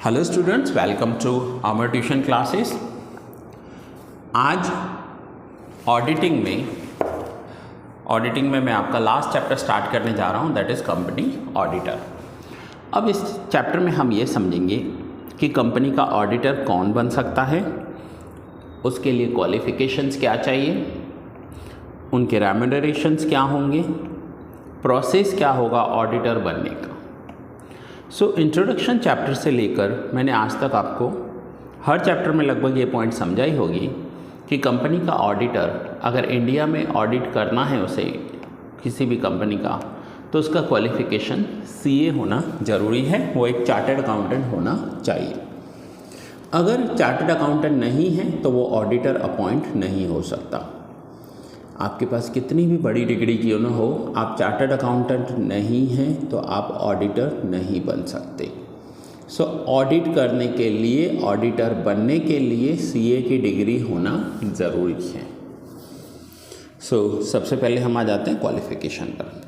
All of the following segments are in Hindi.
Hello students, welcome to our tuition classes. आज ऑडिटिंग में मैं आपका लास्ट चैप्टर स्टार्ट करने जा रहा हूं, दैट इज़ कंपनी ऑडिटर। अब इस चैप्टर में हम ये समझेंगे कि कंपनी का ऑडिटर कौन बन सकता है, उसके लिए क्वालिफ़िकेशंस क्या चाहिए, उनके रेम्यूनरेशंस क्या होंगे, प्रोसेस क्या होगा ऑडिटर बनने का। इंट्रोडक्शन चैप्टर से लेकर मैंने आज तक आपको हर चैप्टर में लगभग ये पॉइंट समझाई होगी कि कंपनी का ऑडिटर अगर इंडिया में ऑडिट करना है उसे किसी भी कंपनी का, तो उसका क्वालिफ़िकेशन सीए होना ज़रूरी है, वो एक चार्टर्ड अकाउंटेंट होना चाहिए। अगर चार्टर्ड अकाउंटेंट नहीं है तो वो ऑडिटर अपॉइंट नहीं हो सकता। आपके पास कितनी भी बड़ी डिग्री क्यों न हो, आप चार्टर्ड अकाउंटेंट नहीं हैं तो आप ऑडिटर नहीं बन सकते। ऑडिट करने के लिए, ऑडिटर बनने के लिए सीए की डिग्री होना ज़रूरी है। सबसे पहले हम आ जाते हैं क्वालिफ़िकेशन पर।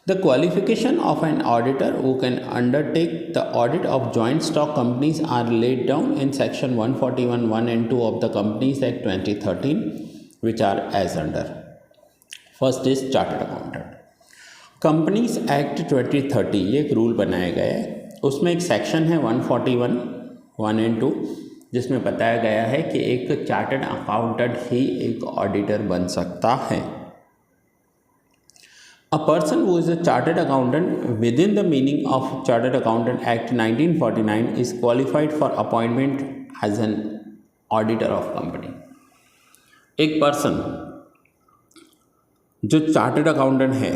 The qualification of an auditor who can undertake the audit of joint stock companies are laid down in section 141(1) and 2 of the Companies Act 2013, which are as under. First is chartered accountant. Companies act 2030 ये एक रूल बनाया गया है, उसमें एक सेक्शन है 141(1) and 2 जिसमें बताया गया है कि एक चार्टर्ड अकाउंटेंट ही एक ऑडिटर बन सकता है। A person who is a chartered accountant within the meaning of Chartered Accountant Act 1949 is qualified for appointment as an auditor of company. एक पर्सन जो चार्टर्ड अकाउंटेंट है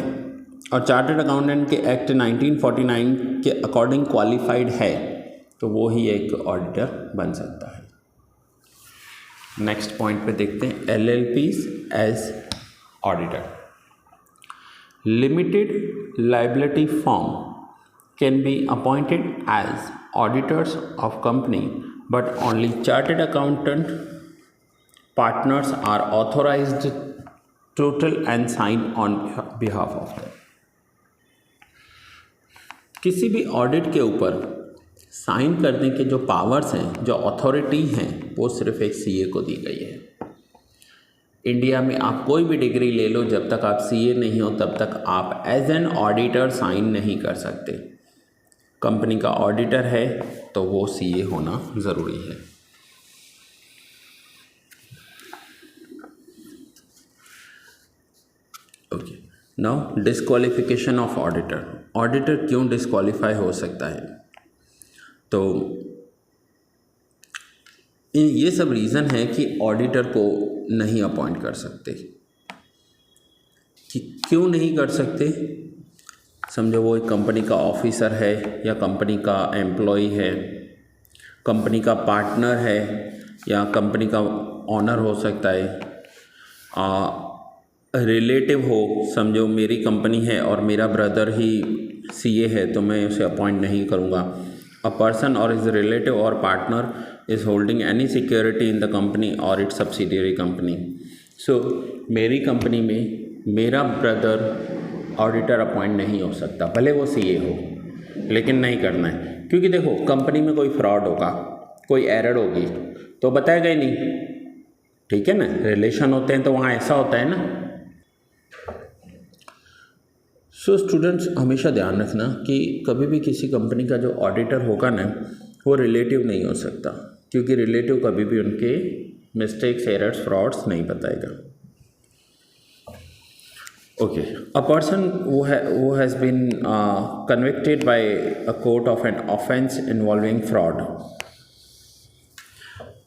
और चार्टर्ड अकाउंटेंट के एक्ट 1949 के अकॉर्डिंग क्वालिफाइड है तो वो ही एक ऑडिटर बन सकता है। नेक्स्ट पॉइंट पे देखते हैं LLPs as auditor. Limited liability firm can be appointed as auditors of company, but only chartered accountant partners are authorized total and sign on behalf of them. किसी भी ऑडिट के ऊपर साइन करने के जो पावर्स हैं, जो अथॉरिटी हैं, वो सिर्फ एक सीए को दी गई है। इंडिया में आप कोई भी डिग्री ले लो, जब तक आप सीए नहीं हो तब तक आप एज एन ऑडिटर साइन नहीं कर सकते। कंपनी का ऑडिटर है तो वो सीए होना ज़रूरी है। Okay, now disqualification of auditor. Auditor क्यों डिस्क्वालीफाई हो सकता है? तो ये सब रीज़न है कि ऑडिटर को नहीं अपॉइंट कर सकते। कि क्यों नहीं कर सकते? समझो वो एक कंपनी का ऑफिसर है या कंपनी का एम्प्लॉय है, कंपनी का पार्टनर है या कंपनी का ऑनर हो सकता है, रिलेटिव हो। समझो मेरी कंपनी है और मेरा ब्रदर ही सीए है तो मैं उसे अपॉइंट नहीं करूँगा। अ पर्सन और इज रिलेटिव और partner is holding any security in the company or its subsidiary company. मेरी कंपनी में मेरा ब्रदर ऑडिटर अपॉइंट नहीं हो सकता, भले वो सीए हो, लेकिन नहीं करना है। क्योंकि देखो, कंपनी में कोई फ्रॉड होगा, कोई एरर होगी तो बताएगा ही नहीं, ठीक है ना। रिलेशन होते हैं तो वहाँ ऐसा होता है ना। स्टूडेंट्स हमेशा ध्यान रखना कि कभी भी किसी कंपनी का जो ऑडिटर होगा ना, वो रिलेटिव नहीं हो सकता, क्योंकि रिलेटिव कभी भी उनके मिस्टेक्स, एरर्स, फ्रॉड्स नहीं बताएगा। Okay, a person who has been convicted by a court of an offense involving fraud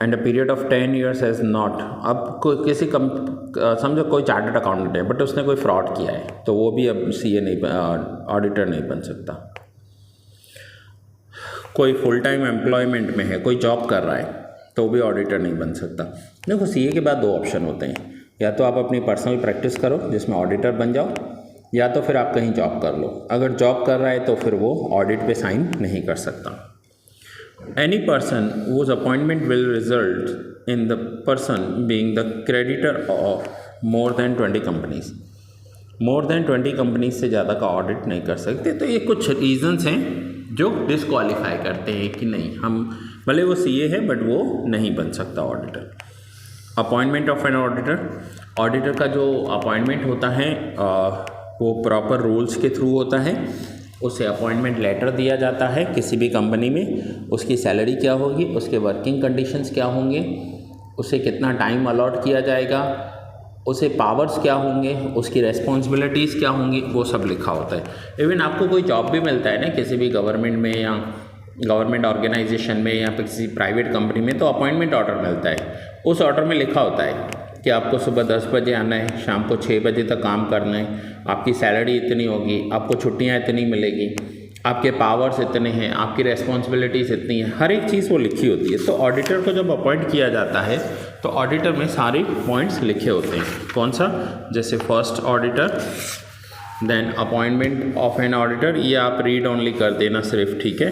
and a period of 10 years has not। अब किसी समझो कोई चार्टर्ड अकाउंटेंट है बट उसने कोई फ्रॉड किया है तो वो भी अब सीए नहीं, ऑडिटर नहीं बन सकता। कोई फुल टाइम एम्प्लॉयमेंट में है, कोई जॉब कर रहा है तो भी ऑडिटर नहीं बन सकता। देखो, सीए के बाद दो ऑप्शन होते हैं, या तो आप अपनी पर्सनल प्रैक्टिस करो जिसमें ऑडिटर बन जाओ, या तो फिर आप कहीं जॉब कर लो। अगर जॉब कर रहा है तो फिर वो ऑडिट पे साइन नहीं कर सकता। Any person whose appointment will result in the person being the creditor of more than 20 companies, more than 20 companies से ज़्यादा का ऑडिट नहीं कर सकते। तो ये कुछ रीजंस हैं जो डिस्क्वालीफाई करते हैं कि नहीं, हम भले वो सीए है बट वो नहीं बन सकता auditor. Appointment of an auditor, auditor का जो अपॉइंटमेंट होता है वो प्रॉपर रूल्स के थ्रू होता है। उसे अपॉइंटमेंट लेटर दिया जाता है किसी भी कंपनी में, उसकी सैलरी क्या होगी, उसके वर्किंग कंडीशंस क्या होंगे, उसे कितना टाइम अलॉट किया जाएगा, उसे पावर्स क्या होंगे, उसकी रेस्पॉन्सिबिलिटीज़ क्या होंगी, वो सब लिखा होता है। इवन आपको कोई जॉब भी मिलता है ना किसी भी गवर्नमेंट में या गवर्नमेंट ऑर्गेनाइजेशन में या फिर किसी प्राइवेट कंपनी में, तो अपॉइंटमेंट ऑर्डर मिलता है। उस ऑर्डर में लिखा होता है कि आपको सुबह 10 बजे आना है, शाम को 6 बजे तक काम करना है, आपकी सैलरी इतनी होगी, आपको छुट्टियां इतनी मिलेगी, आपके पावर्स इतने हैं, आपकी रेस्पॉन्सिबिलिटीज़ इतनी हैं, हर एक चीज़ वो लिखी होती है। तो ऑडिटर को जब अपॉइंट किया जाता है तो ऑडिटर में सारे पॉइंट्स लिखे होते हैं। कौन सा, जैसे first auditor, then appointment of an auditor, ये आप रीड ओनली कर देना सिर्फ, ठीक है।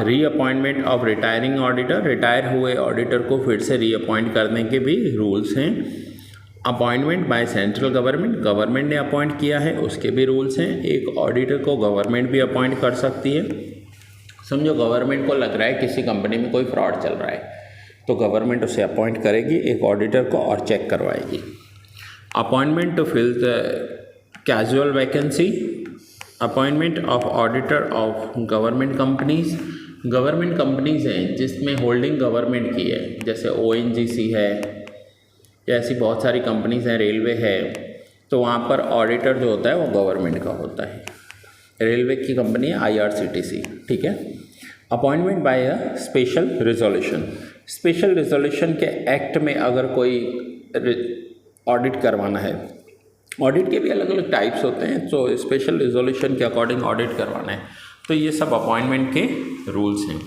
Reappointment of retiring auditor, retire हुए ऑडिटर को फिर से रीअपॉइंट करने के भी रूल्स हैं। Appointment by central government, government ने अपॉइंट किया है उसके भी रूल्स हैं। एक ऑडिटर को गवर्नमेंट भी अपॉइंट कर सकती है। समझो गवर्नमेंट को लग रहा है किसी कंपनी में कोई फ्रॉड चल रहा है, तो गवर्नमेंट उसे अपॉइंट करेगी एक ऑडिटर को और चेक करवाएगी। Appointment to fill the casual vacancy, appointment of auditor of government companies, government companies हैं जिसमें होल्डिंग गवर्नमेंट की है, जैसे ONGC है या ऐसी बहुत सारी कंपनीज हैं, रेलवे है, तो वहाँ पर ऑडिटर जो होता है वो गवर्नमेंट का होता है। रेलवे की कंपनी है IRCTC, ठीक है। Appointment bye a special resolution, special resolution के एक्ट में अगर कोई ऑडिट करवाना है, ऑडिट के भी अलग अलग टाइप्स होते हैं, तो स्पेशल रिजोल्यूशन के अकॉर्डिंग ऑडिट करवाना है, तो ये सब अपॉइंटमेंट के रूल्स हैं।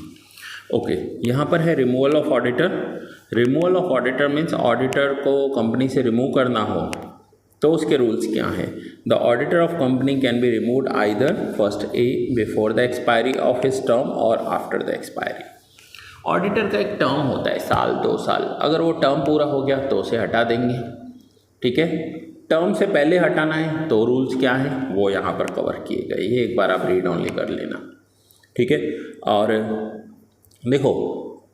ओके, यहाँ पर है removal of auditor. Removal of auditor means auditor को कंपनी से रिमूव करना हो तो उसके रूल्स क्या हैं। The auditor of company can be removed either first A before the expiry of his term और आफ्टर द एक्सपायरी। ऑडिटर का एक टर्म होता है, साल 2 साल, अगर वो टर्म पूरा हो गया तो उसे हटा देंगे, ठीक है। टर्म से पहले हटाना है तो रूल्स क्या हैं वो यहाँ पर कवर किए गए, ये एक बार आप रीड ऑनली कर लेना, ठीक है। और देखो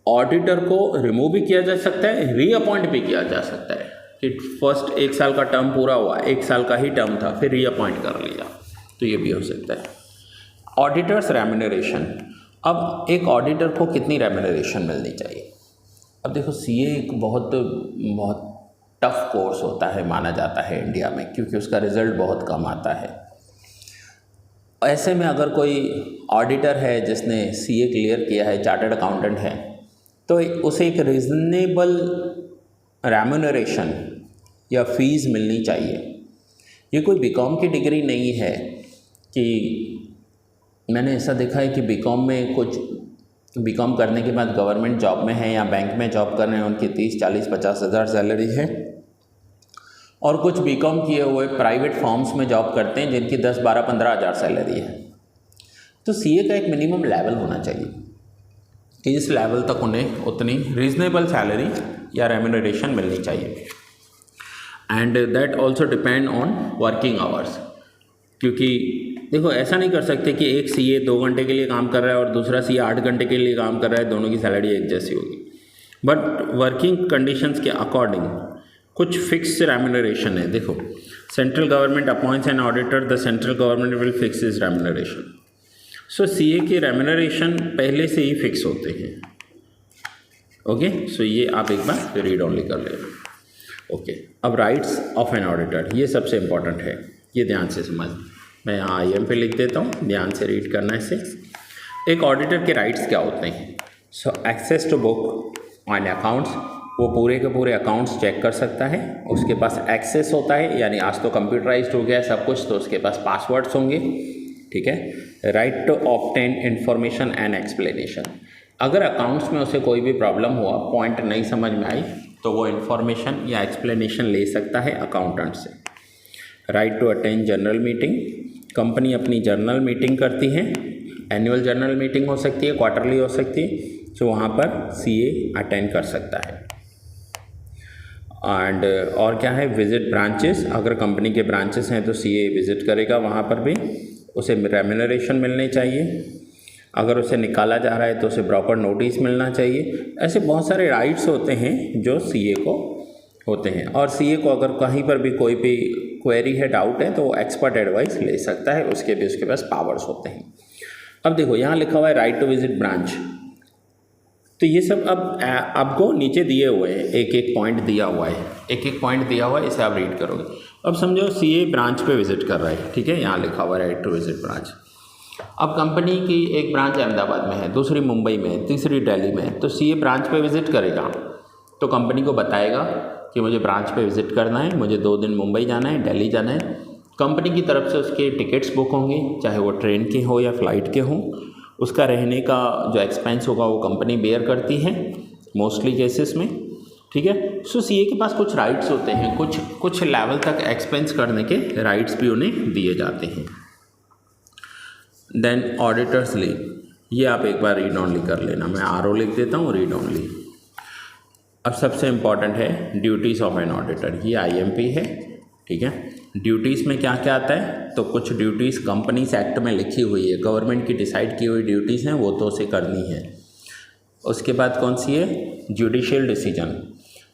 ऑडिटर को रिमूव भी किया जा सकता है, रीअपॉइंट भी किया जा सकता है कि फर्स्ट 1 साल का टर्म पूरा हुआ, 1 साल का ही टर्म था, फिर रीअपॉइंट कर लिया, तो ये भी हो सकता है। ऑडिटर्स रेम्यूनरेशन, अब एक ऑडिटर को कितनी रेम्यूनरेशन मिलनी चाहिए। अब देखो CA एक बहुत टफ कोर्स होता है माना जाता है इंडिया में, क्योंकि उसका रिज़ल्ट बहुत कम आता है। ऐसे में अगर कोई ऑडिटर है जिसने CA क्लियर किया है, चार्टर्ड अकाउंटेंट है, तो उसे एक रीज़नेबल रेम्यूनरेशन या फ़ीस मिलनी चाहिए। ये कोई BCom की डिग्री नहीं है कि मैंने ऐसा देखा है कि BCom में कुछ BCom करने के बाद गवर्नमेंट जॉब में है या बैंक में जॉब कर रहे हैं, उनकी 30, 40, 50 हज़ार सैलरी है, और कुछ BCom किए हुए प्राइवेट फॉर्म्स में जॉब करते हैं जिनकी 10, 12, 15 हज़ार सैलरी है। तो CA का एक मिनिमम लेवल होना चाहिए कि इस लेवल तक उन्हें उतनी रीज़नेबल सैलरी या रेम्यूनरेशन मिलनी चाहिए। And that also depend on working hours, क्योंकि देखो ऐसा नहीं कर सकते कि एक CA 2 घंटे के लिए काम कर रहा है और दूसरा CA 8 घंटे के लिए काम कर रहा है, दोनों की सैलरी एक जैसी होगी। बट वर्किंग कंडीशंस के अकॉर्डिंग कुछ फिक्स रेम्यूनरेशन है। देखो, central government appoints an auditor, the central government will fix his remuneration. So CA के रेम्यूनरेशन पहले से ही फिक्स होते हैं। ओके, सो ये आप एक बार रीड ऑनली कर लेना। ओके, अब राइट्स ऑफ एन ऑडिटर, ये सबसे इम्पॉर्टेंट है, ये ध्यान से समझ। मैं यहाँ IM पे लिख देता हूँ, ध्यान से रीड करना है इसे। एक ऑडिटर के राइट्स क्या होते हैं। So access to book on accounts, वो पूरे के पूरे अकाउंट्स चेक कर सकता है, उसके पास एक्सेस होता है, यानी आज तो कंप्यूटराइज्ड हो गया सब कुछ, तो उसके पास पासवर्ड्स होंगे, ठीक है। Right to obtain information and explanation, अगर अकाउंट्स में उसे कोई भी प्रॉब्लम हुआ, पॉइंट नहीं समझ में आई, तो वो इन्फॉर्मेशन या एक्सप्लेनेशन ले सकता है अकाउंटेंट से। Right to attend general meeting, company अपनी जनरल मीटिंग करती है, एनुअल जनरल मीटिंग हो सकती है, क्वार्टरली हो सकती है, तो वहाँ पर CA अटेंड कर सकता है। एंड और क्या है, विजिट ब्रांचेस, अगर कंपनी के ब्रांचेस हैं तो CA विज़िट करेगा, वहाँ पर भी उसे रेम्यूनरेशन मिलनी चाहिए। अगर उसे निकाला जा रहा है तो उसे प्रॉपर नोटिस मिलना चाहिए। ऐसे बहुत सारे राइट्स होते हैं जो सीए को होते हैं, और सीए को अगर कहीं पर भी कोई भी क्वेरी है, डाउट है, तो वो एक्सपर्ट एडवाइस ले सकता है, उसके भी उसके पास पावर्स होते हैं। अब देखो यहाँ लिखा हुआ है राइट टू विजिट ब्रांच, तो ये सब अब आपको नीचे दिए हुए हैं, एक एक पॉइंट दिया हुआ है, एक एक पॉइंट दिया हुआ है, इसे आप रीड करोगे। अब समझो सीए ब्रांच पे विजिट कर रहा है, ठीक है, यहाँ लिखा हुआ है राइट टू विजिट ब्रांच। अब कंपनी की एक ब्रांच अहमदाबाद में है, दूसरी मुंबई में, तीसरी दिल्ली में, तो सीए ब्रांच पे विजिट करेगा तो कंपनी को बताएगा कि मुझे ब्रांच पे विजिट करना है, मुझे 2 दिन मुंबई जाना है, दिल्ली जाना है। कंपनी की तरफ से उसके टिकट्स बुक होंगे, चाहे वो ट्रेन के हो या फ्लाइट के हों। उसका रहने का जो एक्सपेंस होगा वो कंपनी बेयर करती है मोस्टली केसेस में, ठीक है। सो सीए के पास कुछ राइट्स होते हैं, कुछ लेवल तक एक्सपेंस करने के राइट्स भी उन्हें दिए जाते हैं। देन ऑडिटर्स लीव, ये आप एक बार रीड ऑनली कर लेना, मैं आरओ लिख देता हूँ, रीड ऑनली। अब सबसे इम्पॉर्टेंट है ड्यूटीज़ ऑफ एन ऑडिटर, ये आईएमपी है, ठीक है। ड्यूटीज़ में क्या क्या आता है, तो कुछ ड्यूटीज़ कंपनीज एक्ट में लिखी हुई है, गवर्नमेंट की डिसाइड की हुई ड्यूटीज़ हैं, वो तो उसे करनी है। उसके बाद कौन सी है, जुडिशियल डिसीजन।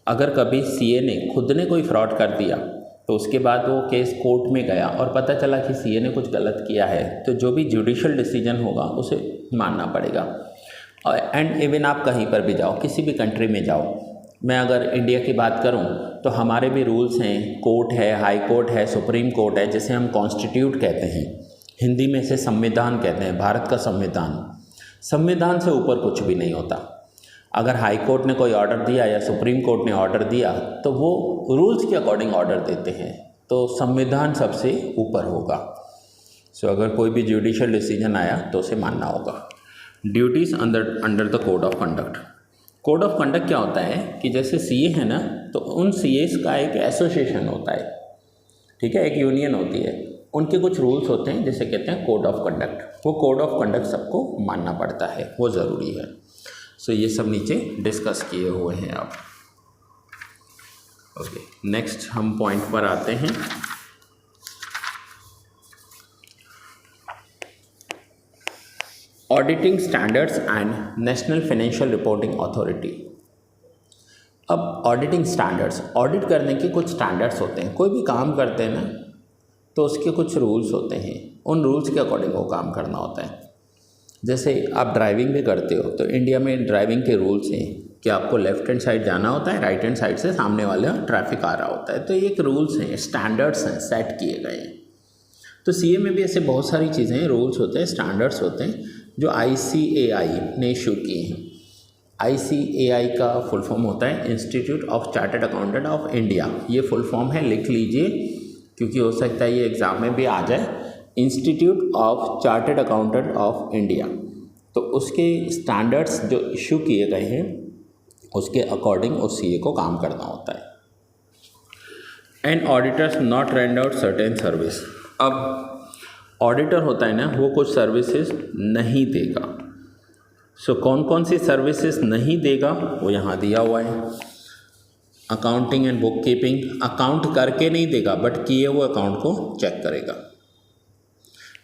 अगर कभी सीए ने खुद ने कोई फ्रॉड कर दिया तो उसके बाद वो केस कोर्ट में गया और पता चला कि सीए ने कुछ गलत किया है, तो जो भी जुडिशियल डिसीजन होगा उसे मानना पड़ेगा। एंड इवन आप कहीं पर भी जाओ, किसी भी कंट्री में जाओ, मैं अगर इंडिया की बात करूं तो हमारे भी रूल्स हैं, कोर्ट है, हाई कोर्ट है, सुप्रीम कोर्ट है, जिसे हम कॉन्स्टिट्यूट कहते हैं, हिंदी में इसे संविधान कहते हैं, भारत का संविधान। संविधान से ऊपर कुछ भी नहीं होता। अगर हाई कोर्ट ने कोई ऑर्डर दिया या सुप्रीम कोर्ट ने ऑर्डर दिया तो वो रूल्स के अकॉर्डिंग ऑर्डर देते हैं, तो संविधान सबसे ऊपर होगा। सो अगर कोई भी जुडिशियल डिसीजन आया तो उसे मानना होगा। Duties under the code of conduct. Code of conduct क्या होता है कि जैसे सीए है ना, तो उन सीएस का एक एसोसिएशन होता है, ठीक है, एक यूनियन होती है, उनके कुछ रूल्स होते हैं जिसे कहते हैं कोड ऑफ कंडक्ट। वो कोड ऑफ कंडक्ट सबको मानना पड़ता है, वो ज़रूरी है। सो ये सब नीचे डिस्कस किए हुए हैं आप। ओके, नेक्स्ट हम पॉइंट पर आते हैं। Auditing standards and national financial reporting authority. अब ऑडिटिंग स्टैंडर्ड्स, ऑडिट करने के कुछ स्टैंडर्ड्स होते हैं। कोई भी काम करते हैं ना तो उसके कुछ रूल्स होते हैं, उन रूल्स के अकॉर्डिंग वो काम करना होता है। जैसे आप ड्राइविंग भी करते हो तो इंडिया में ड्राइविंग के रूल्स हैं कि आपको लेफ्ट हैंड साइड जाना होता है, राइट हैंड साइड से सामने वाले ट्रैफिक आ रहा होता है। तो ये एक रूल्स हैं, स्टैंडर्ड्स हैं, सेट किए गए हैं। तो सीए में भी ऐसे बहुत सारी चीज़ें हैं, रूल्स होते हैं, स्टैंडर्ड्स होते हैं जो ICAI ने इशू किए हैं। ICAI का फुल फॉर्म होता है institute of chartered accountant of India. ये फुल फॉर्म है, लिख लीजिए क्योंकि हो सकता है ये एग्ज़ाम में भी आ जाए। Institute of chartered accountant of India, तो उसके स्टैंडर्ड्स जो इशू किए गए हैं उसके अकॉर्डिंग उस सीए को काम करना होता है। And auditors not render certain service. अब ऑडिटर होता है ना, वो कुछ सर्विसेज नहीं देगा। सो कौन कौन सी सर्विसेज नहीं देगा वो यहाँ दिया हुआ है। Accounting and book keeping, account करके नहीं देगा बट किए हुए अकाउंट को चेक करेगा,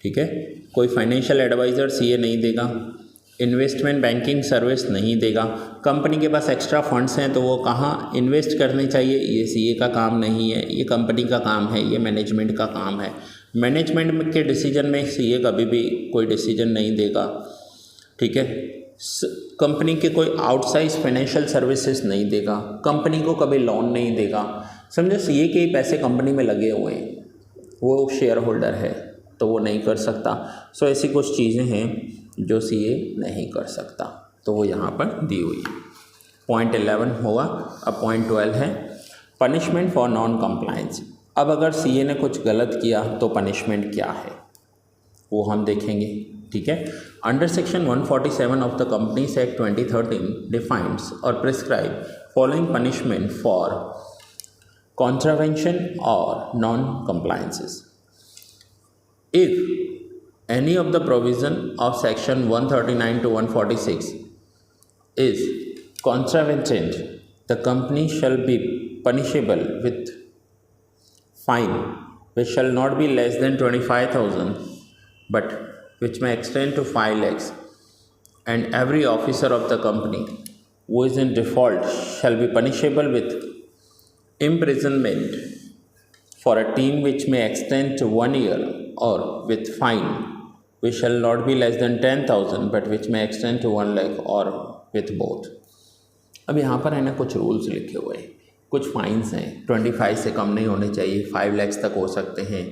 ठीक है। कोई फाइनेंशियल एडवाइज़र सीए नहीं देगा। इन्वेस्टमेंट बैंकिंग सर्विस नहीं देगा। कंपनी के पास एक्स्ट्रा फंड्स हैं तो वो कहाँ इन्वेस्ट करने चाहिए, ये सीए का काम नहीं है, ये कंपनी का काम है, ये मैनेजमेंट का काम है। मैनेजमेंट के डिसीजन में सीए कभी भी कोई डिसीजन नहीं देगा, ठीक है। कंपनी के कोई आउटसाइड फाइनेंशियल सर्विसेज नहीं देगा। कंपनी को कभी लोन नहीं देगा। समझो सीए के ही पैसे कंपनी में लगे हुए हैं, वो शेयर होल्डर है तो वो नहीं कर सकता। सो ऐसी कुछ चीज़ें हैं जो सीए नहीं कर सकता, तो वो यहाँ पर दी हुई है। पॉइंट 11 होगा। अब पॉइंट 12 है पनिशमेंट फॉर नॉन कंप्लायंस। अब अगर सीए ने कुछ गलत किया तो पनिशमेंट क्या है वो हम देखेंगे, ठीक है। Under section 147 of the Companies Act 2013 डिफाइंस और prescribe following punishment for contravention और non compliances. If any of the provision of section 139 to 146 is contravened, the company shall be punishable with fine which shall not be less than 25,000 but which may extend to 5 lakhs and every officer of the company who is in default shall be punishable with imprisonment for a term which may extend to 1 year, or with fine which shall not be less than 10,000 but which may extend to 1 lakh, or with both. अब यहाँ पर है ना कुछ रूल्स लिखे हुए हैं, कुछ फाइन्स हैं, 25 से कम नहीं होने चाहिए, 5 लाख तक हो सकते हैं,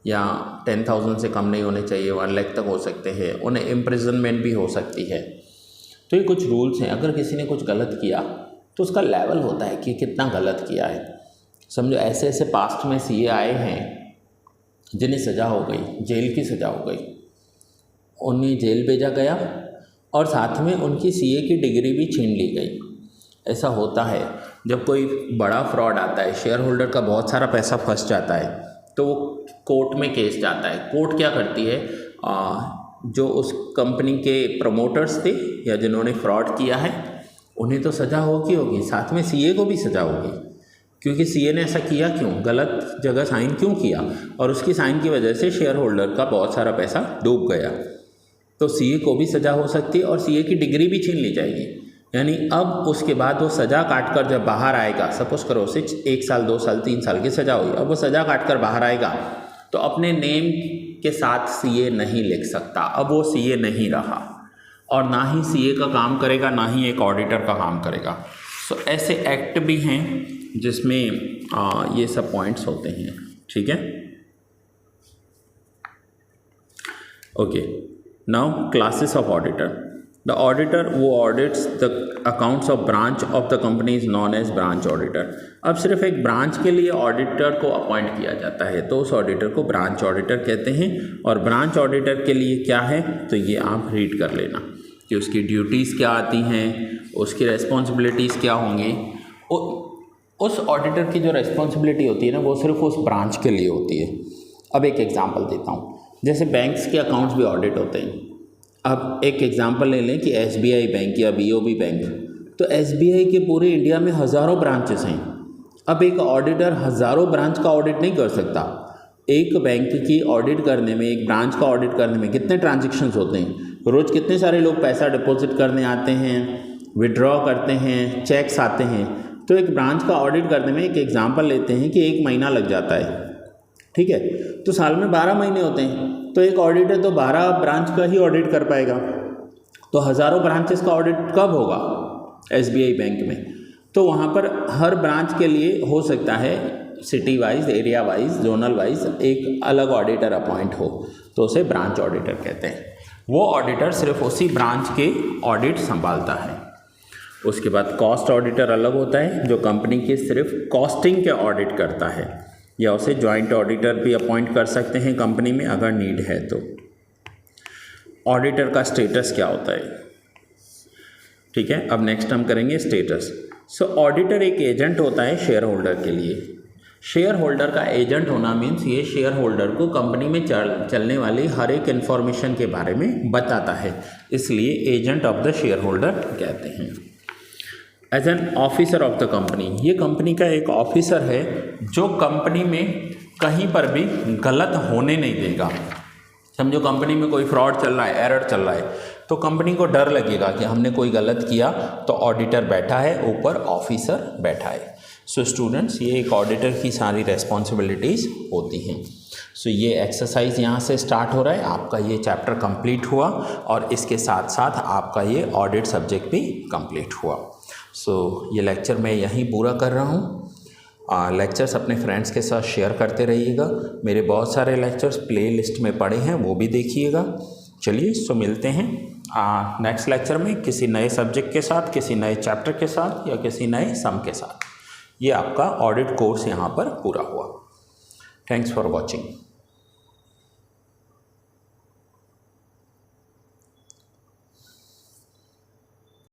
या 10,000 से कम नहीं होने चाहिए, 1 लाख तक हो सकते हैं, उन्हें इम्प्रिजनमेंट भी हो सकती है। तो ये कुछ रूल्स हैं। अगर किसी ने कुछ गलत किया तो उसका लेवल होता है कि कितना गलत किया है। समझो ऐसे ऐसे पास्ट में सीए आए हैं जिन्हें सज़ा हो गई, जेल की सज़ा हो गई, उन्हें जेल भेजा गया और साथ में उनकी सीए की डिग्री भी छीन ली गई। ऐसा होता है जब कोई बड़ा फ्रॉड आता है, शेयर होल्डर का बहुत सारा पैसा फंस जाता है, तो वो कोर्ट में केस जाता है। कोर्ट क्या करती है, जो उस कंपनी के प्रमोटर्स थे या जिन्होंने फ्रॉड किया है उन्हें तो सज़ा होगी, साथ में सीए को भी सज़ा होगी, क्योंकि सीए ने ऐसा किया क्यों, गलत जगह साइन क्यों किया, और उसकी साइन की वजह से शेयर होल्डर का बहुत सारा पैसा डूब गया। तो सीए को भी सज़ा हो सकती है और सीए की डिग्री भी छीन ली जाएगी। यानी अब उसके बाद वो सज़ा काट कर जब बाहर आएगा, सपोज़ करो उसे 1 साल 2 साल 3 साल की सज़ा हुई, अब वो सज़ा काट कर बाहर आएगा तो अपने नेम के साथ सीए नहीं लिख सकता। अब वो सीए नहीं रहा और ना ही सीए का काम करेगा, ना ही एक ऑडिटर का काम करेगा। सो ऐसे एक्ट भी हैं जिसमें ये सब पॉइंट्स होते हैं। ठीक है, okay. Now classes of auditor. The auditor वो audits the accounts of branch of the company is known as branch auditor. अब सिर्फ एक ब्रांच के लिए ऑडिटर को अपॉइंट किया जाता है तो उस ऑडिटर को ब्रांच ऑडिटर कहते हैं। और ब्रांच ऑडिटर के लिए क्या है तो ये आप रीड कर लेना कि उसकी ड्यूटीज़ क्या आती हैं, उसकी रेस्पॉन्सिबिलिटीज़ क्या होंगी। उस ऑडिटर की जो रेस्पॉन्सिबिलिटी होती है ना वो सिर्फ उस ब्रांच के लिए होती है। अब एक एग्जांपल देता हूँ, जैसे बैंक्स के अकाउंट्स भी ऑडिट होते हैं। अब एक एग्जांपल ले लें कि एसबीआई बैंक या बीओबी बैंक, तो एसबीआई के पूरे इंडिया में हज़ारों ब्रांचेस हैं। अब एक ऑडिटर हज़ारों ब्रांच का ऑडिट नहीं कर सकता। एक बैंक की ऑडिट करने में, एक ब्रांच का ऑडिट करने में कितने ट्रांजेक्शन्स होते हैं, रोज़ कितने सारे लोग पैसा डिपॉजिट करने आते हैं, विड्रॉ करते हैं, चेक्स आते हैं। तो एक ब्रांच का ऑडिट करने में, एक एग्जांपल लेते हैं कि 1 महीना लग जाता है, ठीक है, तो साल में 12 महीने होते हैं, तो एक ऑडिटर तो 12 ब्रांच का ही ऑडिट कर पाएगा। तो हज़ारों ब्रांचेस का ऑडिट कब होगा एसबीआई बैंक में, तो वहाँ पर हर ब्रांच के लिए हो सकता है city wise, area wise, zonal wise एक अलग ऑडिटर अपॉइंट हो, तो उसे ब्रांच ऑडिटर कहते हैं। वो ऑडिटर सिर्फ उसी ब्रांच के ऑडिट संभालता है। उसके बाद कॉस्ट ऑडिटर अलग होता है जो कंपनी के सिर्फ कॉस्टिंग के ऑडिट करता है, या उसे जॉइंट ऑडिटर भी अपॉइंट कर सकते हैं कंपनी में अगर नीड है तो। ऑडिटर का स्टेटस क्या होता है, ठीक है, अब नेक्स्ट हम करेंगे स्टेटस। सो ऑडिटर एक एजेंट होता है शेयर होल्डर के लिए। शेयर होल्डर का एजेंट होना मीन्स ये शेयर होल्डर को कंपनी में चलने वाली हर एक इन्फॉर्मेशन के बारे में बताता है, इसलिए agent of the shareholder कहते हैं। As an officer of the company, ये कंपनी का एक ऑफिसर है जो कंपनी में कहीं पर भी गलत होने नहीं देगा। समझो कंपनी में कोई फ्रॉड चल रहा है, एरर चल रहा है, तो कंपनी को डर लगेगा कि हमने कोई गलत किया, तो ऑडिटर बैठा है ऊपर, ऑफिसर बैठा है। सो स्टूडेंट्स, ये एक ऑडिटर की सारी रेस्पॉन्सिबिलिटीज़ होती हैं। सो ये एक्सरसाइज यहाँ से स्टार्ट हो रहा है, आपका ये चैप्टर कंप्लीट हुआ और इसके साथ साथ आपका ये ऑडिट सब्जेक्ट भी कंप्लीट हुआ। सो ये लेक्चर मैं यहीं पूरा कर रहा हूँ। लेक्चर्स अपने फ्रेंड्स के साथ शेयर करते रहिएगा। मेरे बहुत सारे लेक्चर्स प्ले लिस्ट में पड़े हैं, वो भी देखिएगा। चलिए, सो मिलते हैं नेक्स्ट लेक्चर में किसी नए सब्जेक्ट के साथ, किसी नए चैप्टर के साथ या किसी नए सम के साथ। ये आपका ऑडिट कोर्स यहाँ पर पूरा हुआ। Thanks for watching.